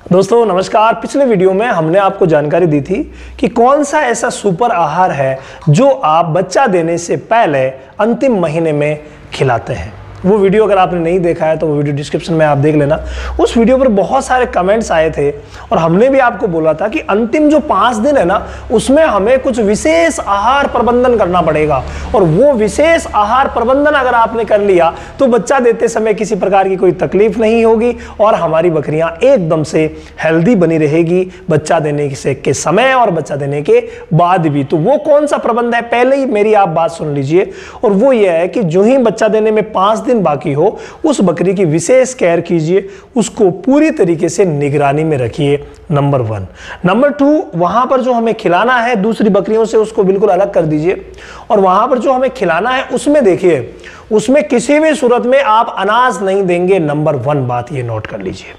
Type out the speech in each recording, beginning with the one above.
दोस्तों नमस्कार। पिछले वीडियो में हमने आपको जानकारी दी थी कि कौन सा ऐसा सुपर आहार है जो आप बच्चा देने से पहले अंतिम महीने में खिलाते हैं। वो वीडियो अगर आपने नहीं देखा है तो वो वीडियो डिस्क्रिप्शन में आप देख लेना। उस वीडियो पर बहुत सारे कमेंट्स आए थे और हमने भी आपको बोला था कि अंतिम जो 5 दिन है ना, उसमें हमें कुछ विशेष आहार प्रबंधन करना पड़ेगा और वो विशेष आहार प्रबंधन अगर आपने कर लिया तो बच्चा देते समय किसी प्रकार की कोई तकलीफ नहीं होगी और हमारी बकरियां एकदम से हेल्दी बनी रहेगी बच्चा देने के समय और बच्चा देने के बाद भी। तो वो कौन सा प्रबंध है, पहले ही मेरी आप बात सुन लीजिए। और वो ये है कि जो ही बच्चा देने में 5 दिन बाकी हो उस बकरी की विशेष केयर कीजिए, उसको पूरी तरीके से निगरानी में रखिए। नंबर 1। नंबर 2, वहां पर जो हमें खिलाना है दूसरी बकरियों से उसको बिल्कुल अलग कर दीजिए और वहां पर जो हमें खिलाना है उसमें देखिए, उसमें किसी भी सूरत में आप अनाज नहीं देंगे। नंबर 1 बात ये नोट कर लीजिए,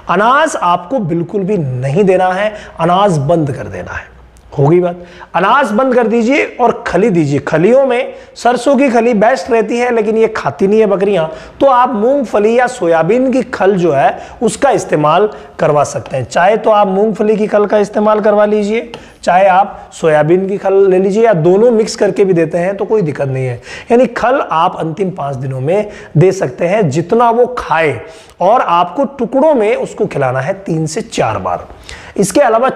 अनाज आपको बिल्कुल भी नहीं देना है, अनाज बंद कर देना है। होगी बात, अनाज बंद कर दीजिए और खली दीजिए। खलियों में सरसों की खली बेस्ट रहती है लेकिन ये खाती नहीं है बकरियां, तो आप मूंगफली या सोयाबीन की खल जो है उसका इस्तेमाल करवा सकते हैं। चाहे तो आप मूंगफली की खल का इस्तेमाल करवा लीजिए, चाहे आप सोयाबीन की खल ले लीजिए, या दोनों मिक्स करके भी देते हैं तो कोई दिक्कत नहीं है। यानी खल आप अंतिम 5 दिनों में दे सकते हैं जितना वो खाए, और आपको टुकड़ों में उसको खिलाना है 3 से 4 बार। इसके अलावा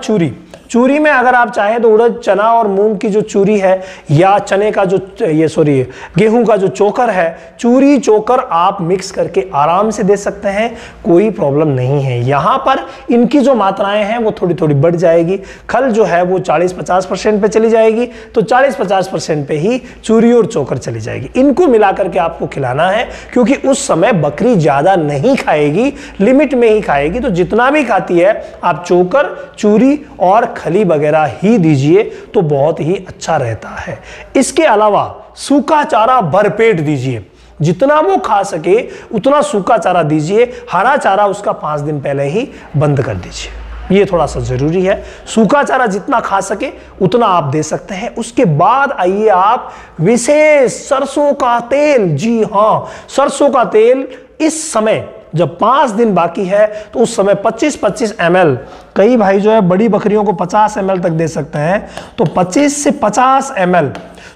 चूरी में अगर आप चाहें तो उड़द, चना और मूंग की जो चूरी है, या चने का जो गेहूं का जो चोकर है, चूरी चोकर आप मिक्स करके आराम से दे सकते हैं, कोई प्रॉब्लम नहीं है। यहां पर इनकी जो मात्राएं हैं वो थोड़ी थोड़ी बढ़ जाएगी। खल जो है वो 40-50% पे चली जाएगी, तो 40-50% पे ही चूरी और चोकर चली जाएगी। इनको मिलाकर के आपको खिलाना है क्योंकि उस समय बकरी ज्यादा नहीं खाएगी, लिमिट में ही खाएगी। तो जितना भी खाती है आप चोकर, चूरी और खली वगैरह ही दीजिए तो बहुत ही अच्छा रहता है। इसके अलावा सूखा चारा भरपेट दीजिए, जितना वो खा सके उतना सूखा चारा दीजिए। हरा चारा उसका 5 दिन पहले ही बंद कर दीजिए, ये थोड़ा सा जरूरी है। सूखा चारा जितना खा सके उतना आप दे सकते हैं। उसके बाद आइए आप विशेष सरसों का तेल, जी हां सरसों का तेल इस समय जब 5 दिन बाकी है तो उस समय 25-25 ml, कई भाई जो है बड़ी बकरियों को 50 ml तक दे सकते हैं, तो 25 से 50 ml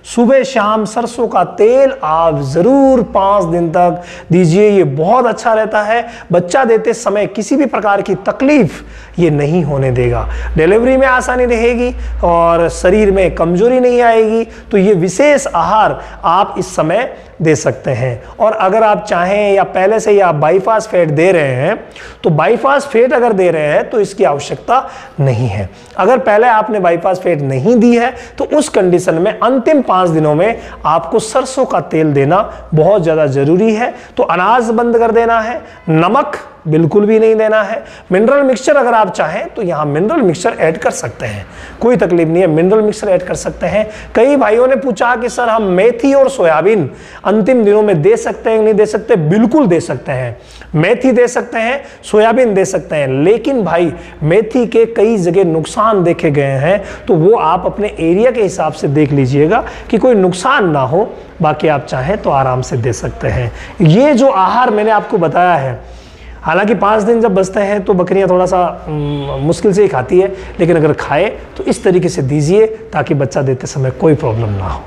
सुबह शाम सरसों का तेल आप जरूर 5 दिन तक दीजिए। ये बहुत अच्छा रहता है, बच्चा देते समय किसी भी प्रकार की तकलीफ ये नहीं होने देगा, डिलीवरी में आसानी रहेगी और शरीर में कमजोरी नहीं आएगी। तो ये विशेष आहार आप इस समय दे सकते हैं। और अगर आप चाहें या पहले से ही आप बाईपास फैट दे रहे हैं तो बाईपास फैट अगर दे रहे हैं तो इसकी आवश्यकता नहीं है। अगर पहले आपने बाईपास फैट नहीं दी है तो उस कंडीशन में अंतिम 5 दिनों में आपको सरसों का तेल देना बहुत ज्यादा जरूरी है। तो अनाज बंद कर देना है, नमक बिल्कुल भी नहीं देना है। मिनरल मिक्सचर अगर आप चाहें तो यहां मिनरल मिक्सचर ऐड कर सकते हैं, कोई तकलीफ नहीं है, मिनरल मिक्सचर ऐड कर सकते हैं। कई भाइयों ने पूछा कि सर हम मेथी और सोयाबीन अंतिम दिनों में दे सकते हैं नहीं दे सकते? बिल्कुल दे सकते हैं, मेथी दे सकते हैं, सोयाबीन दे सकते हैं, लेकिन भाई मेथी के कई जगह नुकसान देखे गए हैं, तो वो आप अपने एरिया के हिसाब से देख लीजिएगा कि कोई नुकसान ना हो। बाकी आप चाहें तो आराम से दे सकते हैं। ये जो आहार मैंने आपको बताया है, हालांकि 5 दिन जब बचते हैं तो बकरियां थोड़ा सा मुश्किल से ही खाती है, लेकिन अगर खाए तो इस तरीके से दीजिए ताकि बच्चा देते समय कोई प्रॉब्लम ना हो।